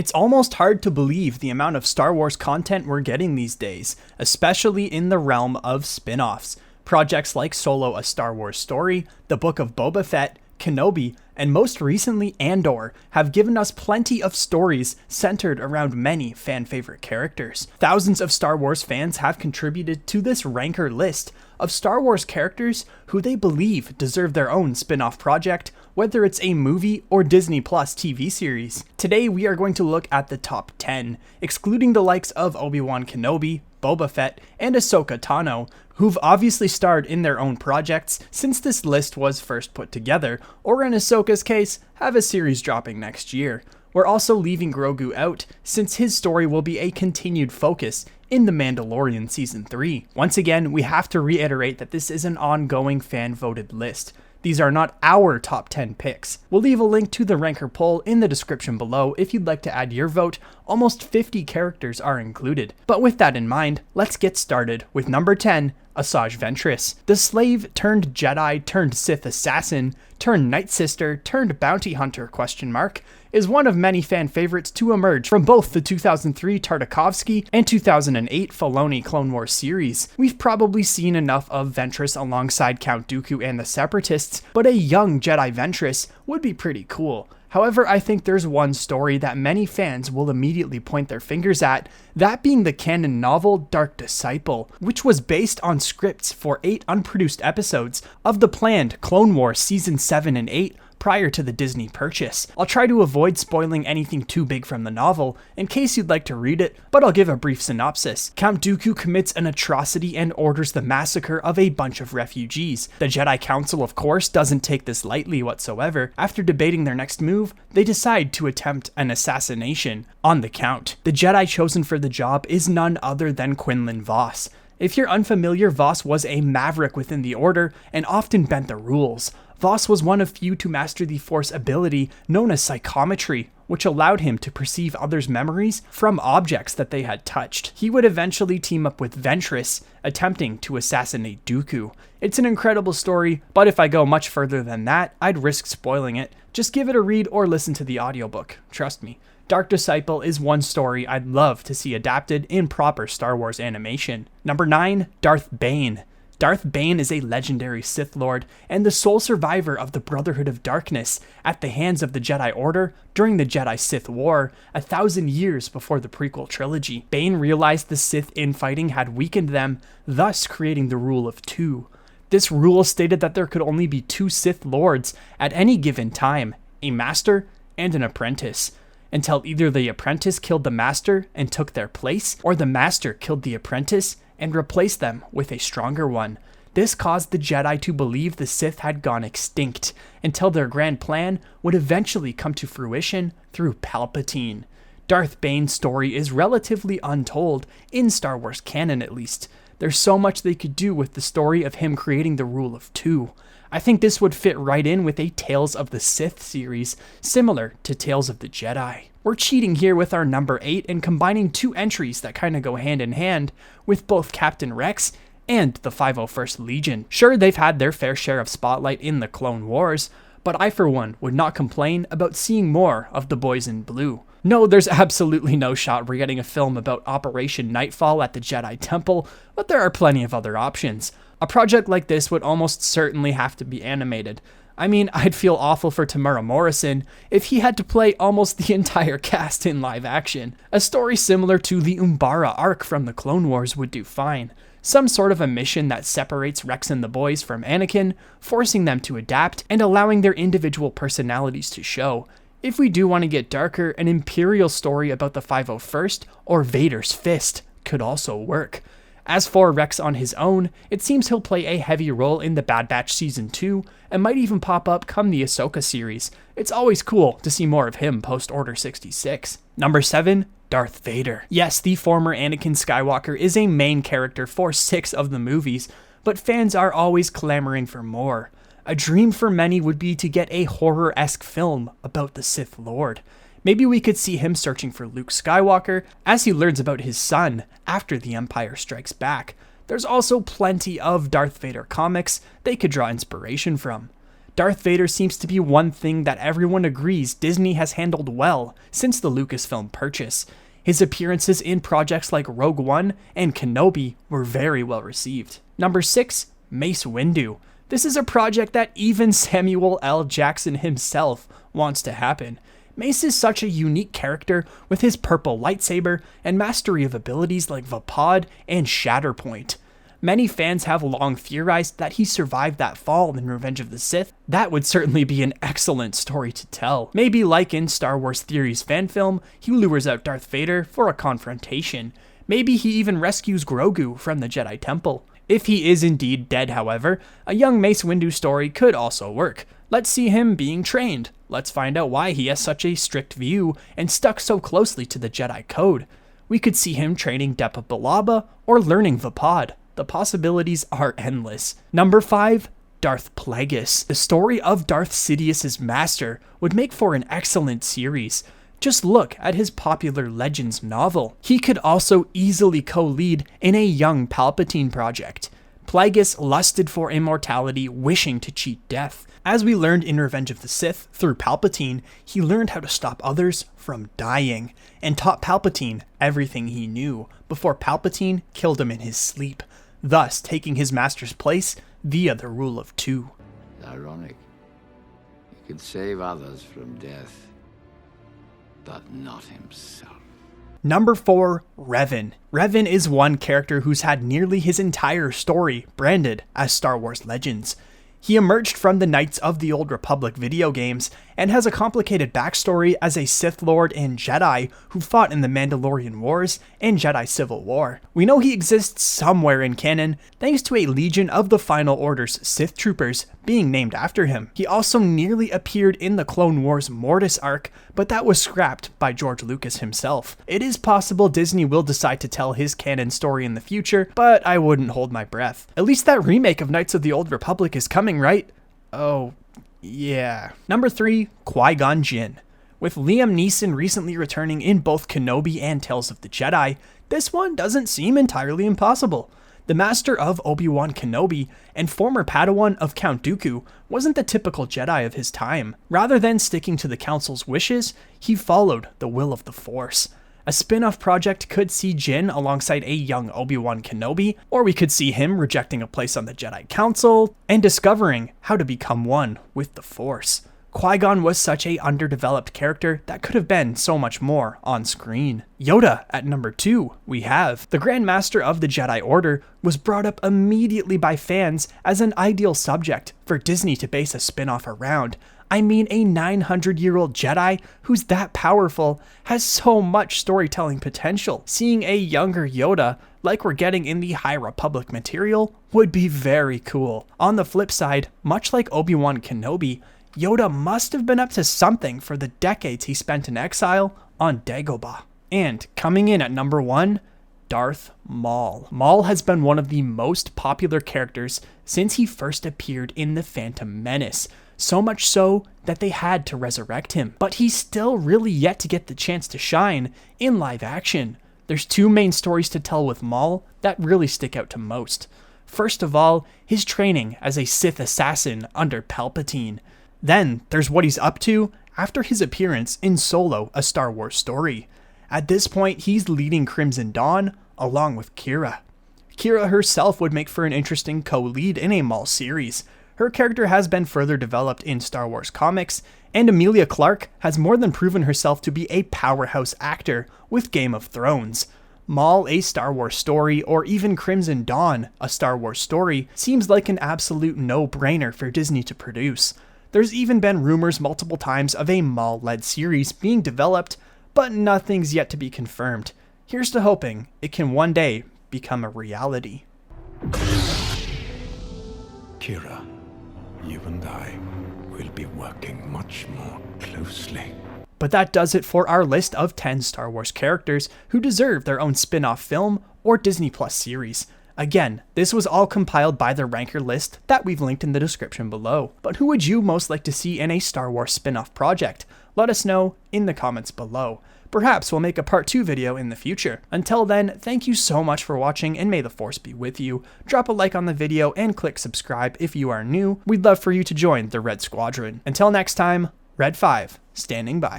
It's almost hard to believe the amount of Star Wars content we're getting these days, especially in the realm of spin-offs. Projects like Solo: A Star Wars Story, The Book of Boba Fett, Kenobi, and most recently Andor have given us plenty of stories centered around many fan-favorite characters. Thousands of Star Wars fans have contributed to this ranker list of Star Wars characters who they believe deserve their own spin-off project, whether it's a movie or Disney Plus TV series. Today we are going to look at the top 10, excluding the likes of Obi-Wan Kenobi, Boba Fett, and Ahsoka Tano, who've obviously starred in their own projects since this list was first put together, or in Ahsoka's case, have a series dropping next year. We're also leaving Grogu out, since his story will be a continued focus in The Mandalorian Season 3. Once again, we have to reiterate that this is an ongoing fan-voted list. These are not our top 10 picks. We'll leave a link to the ranker poll in the description below if you'd like to add your vote. Almost 50 characters are included. But with that in mind, let's get started with number 10, ASAJJ Ventress. The slave turned Jedi turned Sith assassin turned Night Sister turned bounty hunter ? Is one of many fan favorites to emerge from both the 2003 Tartakovsky and 2008 Filoni Clone Wars series. We've probably seen enough of Ventress alongside Count Dooku and the Separatists, but a young Jedi Ventress would be pretty cool. However, I think there's one story that many fans will immediately point their fingers at, that being the canon novel Dark Disciple, which was based on scripts for 8 unproduced episodes of the planned Clone Wars Season 7 and 8 prior to the Disney purchase. I'll try to avoid spoiling anything too big from the novel, in case you'd like to read it, but I'll give a brief synopsis. Count Dooku commits an atrocity and orders the massacre of a bunch of refugees. The Jedi Council, of course, doesn't take this lightly whatsoever. After debating their next move, they decide to attempt an assassination on the Count. The Jedi chosen for the job is none other than Quinlan Vos. If you're unfamiliar, Vos was a maverick within the Order and often bent the rules. Vos was one of few to master the Force ability known as psychometry, which allowed him to perceive others' memories from objects that they had touched. He would eventually team up with Ventress, attempting to assassinate Dooku. It's an incredible story, but if I go much further than that, I'd risk spoiling it. Just give it a read or listen to the audiobook, trust me. Dark Disciple is one story I'd love to see adapted in proper Star Wars animation. Number 9, Darth Bane. Darth Bane is a legendary Sith Lord and the sole survivor of the Brotherhood of Darkness at the hands of the Jedi Order during the Jedi-Sith War, 1,000 years before the prequel trilogy. Bane realized the Sith infighting had weakened them, thus creating the Rule of Two. This rule stated that there could only be 2 Sith Lords at any given time, a Master and an Apprentice, until either the Apprentice killed the Master and took their place, or the Master killed the Apprentice and replace them with a stronger one. This caused the Jedi to believe the Sith had gone extinct, until their grand plan would eventually come to fruition through Palpatine. Darth Bane's story is relatively untold, in Star Wars canon at least. There's so much they could do with the story of him creating the Rule of Two. I think this would fit right in with a Tales of the Sith series, similar to Tales of the Jedi. We're cheating here with our number 8 and combining 2 entries that kinda go hand in hand with both Captain Rex and the 501st Legion. Sure, they've had their fair share of spotlight in the Clone Wars, but I for one would not complain about seeing more of the boys in blue. No, there's absolutely no shot we're getting a film about Operation Nightfall at the Jedi Temple, but there are plenty of other options. A project like this would almost certainly have to be animated. I mean, I'd feel awful for Tamara Morrison if he had to play almost the entire cast in live action. A story similar to the Umbara arc from the Clone Wars would do fine. Some sort of a mission that separates Rex and the boys from Anakin, forcing them to adapt and allowing their individual personalities to show. If we do want to get darker, an Imperial story about the 501st or Vader's Fist could also work. As for Rex on his own, it seems he'll play a heavy role in the Bad Batch Season 2, and might even pop up come the Ahsoka series. It's always cool to see more of him post-Order 66. Number 7, Darth Vader. Yes, the former Anakin Skywalker is a main character for 6 of the movies, but fans are always clamoring for more. A dream for many would be to get a horror-esque film about the Sith Lord. Maybe we could see him searching for Luke Skywalker as he learns about his son after the Empire Strikes Back. There's also plenty of Darth Vader comics they could draw inspiration from. Darth Vader seems to be one thing that everyone agrees Disney has handled well since the Lucasfilm purchase. His appearances in projects like Rogue One and Kenobi were very well received. Number 6, Mace Windu. This is a project that even Samuel L. Jackson himself wants to happen. Mace is such a unique character with his purple lightsaber and mastery of abilities like Vapod and Shatterpoint. Many fans have long theorized that he survived that fall in Revenge of the Sith. That would certainly be an excellent story to tell. Maybe like in Star Wars Theories fan film, he lures out Darth Vader for a confrontation. Maybe he even rescues Grogu from the Jedi Temple. If he is indeed dead, however, a young Mace Windu story could also work. Let's see him being trained. Let's find out why he has such a strict view and stuck so closely to the Jedi Code. We could see him training Depa Billaba or learning Vapod. The possibilities are endless. Number 5, Darth Plagueis. The story of Darth Sidious's master would make for an excellent series. Just look at his popular Legends novel. He could also easily co-lead in a young Palpatine project. Plagueis lusted for immortality, wishing to cheat death. As we learned in Revenge of the Sith through Palpatine, he learned how to stop others from dying, and taught Palpatine everything he knew before Palpatine killed him in his sleep, thus taking his master's place via the rule of 2. It's ironic. He could save others from death, but not himself. Number 4, Revan. Revan is one character who's had nearly his entire story branded as Star Wars Legends. He emerged from the Knights of the Old Republic video games and has a complicated backstory as a Sith Lord and Jedi who fought in the Mandalorian Wars and Jedi Civil War. We know he exists somewhere in canon thanks to a Legion of the Final Order's Sith Troopers being named after him. He also nearly appeared in the Clone Wars Mortis arc, but that was scrapped by George Lucas himself. It is possible Disney will decide to tell his canon story in the future, but I wouldn't hold my breath. At least that remake of Knights of the Old Republic is coming, right? Oh, yeah. Number 3, Qui-GON Jinn. With Liam Neeson recently returning in both Kenobi and Tales of the Jedi, this one doesn't seem entirely impossible. The master of Obi-Wan Kenobi and former Padawan of Count Dooku wasn't the typical Jedi of his time. Rather than sticking to the Council's wishes, he followed the will of the Force. A spin-off project could see Jinn alongside a young Obi-Wan Kenobi, or we could see him rejecting a place on the Jedi Council and discovering how to become one with the Force. Qui-Gon was such a underdeveloped character that could have been so much more on screen. YODA at number 2, we have. The Grand Master of the Jedi Order was brought up immediately by fans as an ideal subject for Disney to base a spin-off around. I mean, a 900-year-old Jedi who's that powerful has so much storytelling potential. Seeing a younger Yoda, like we're getting in the High Republic material, would be very cool. On the flip side, much like Obi-Wan Kenobi, Yoda must have been up to something for the decades he spent in exile on Dagobah. And coming in at number 1, Darth Maul. Maul has been one of the most popular characters since he first appeared in The Phantom Menace. So much so that they had to resurrect him. But he's still really yet to get the chance to shine in live action. There's 2 main stories to tell with Maul that really stick out to most. First of all, his training as a Sith assassin under Palpatine. Then there's what he's up to after his appearance in Solo, A Star Wars Story. At this point, he's leading Crimson Dawn along with Qi'ra. Qi'ra herself would make for an interesting co-lead in a Maul series. Her character has been further developed in Star Wars comics, and Emilia Clarke has more than proven herself to be a powerhouse actor with Game of Thrones. Maul, A Star Wars Story, or even Crimson Dawn, A Star Wars Story, seems like an absolute no-brainer for Disney to produce. There's even been rumors multiple times of a Maul-led series being developed, but nothing's yet to be confirmed. Here's to hoping it can one day become a reality. Qi'ra, you and I will be working much more closely. But that does it for our list of 10 Star Wars characters who deserve their own spin-off film or Disney Plus series. Again, this was all compiled by the ranker list that we've linked in the description below. But who would you most like to see in a Star Wars spin-off project? Let us know in the comments below. Perhaps we'll make a part 2 video in the future. Until then, thank you so much for watching and may the Force be with you. Drop a like on the video and click subscribe if you are new. We'd love for you to join the Red Squadron. Until next time, Red 5, standing by.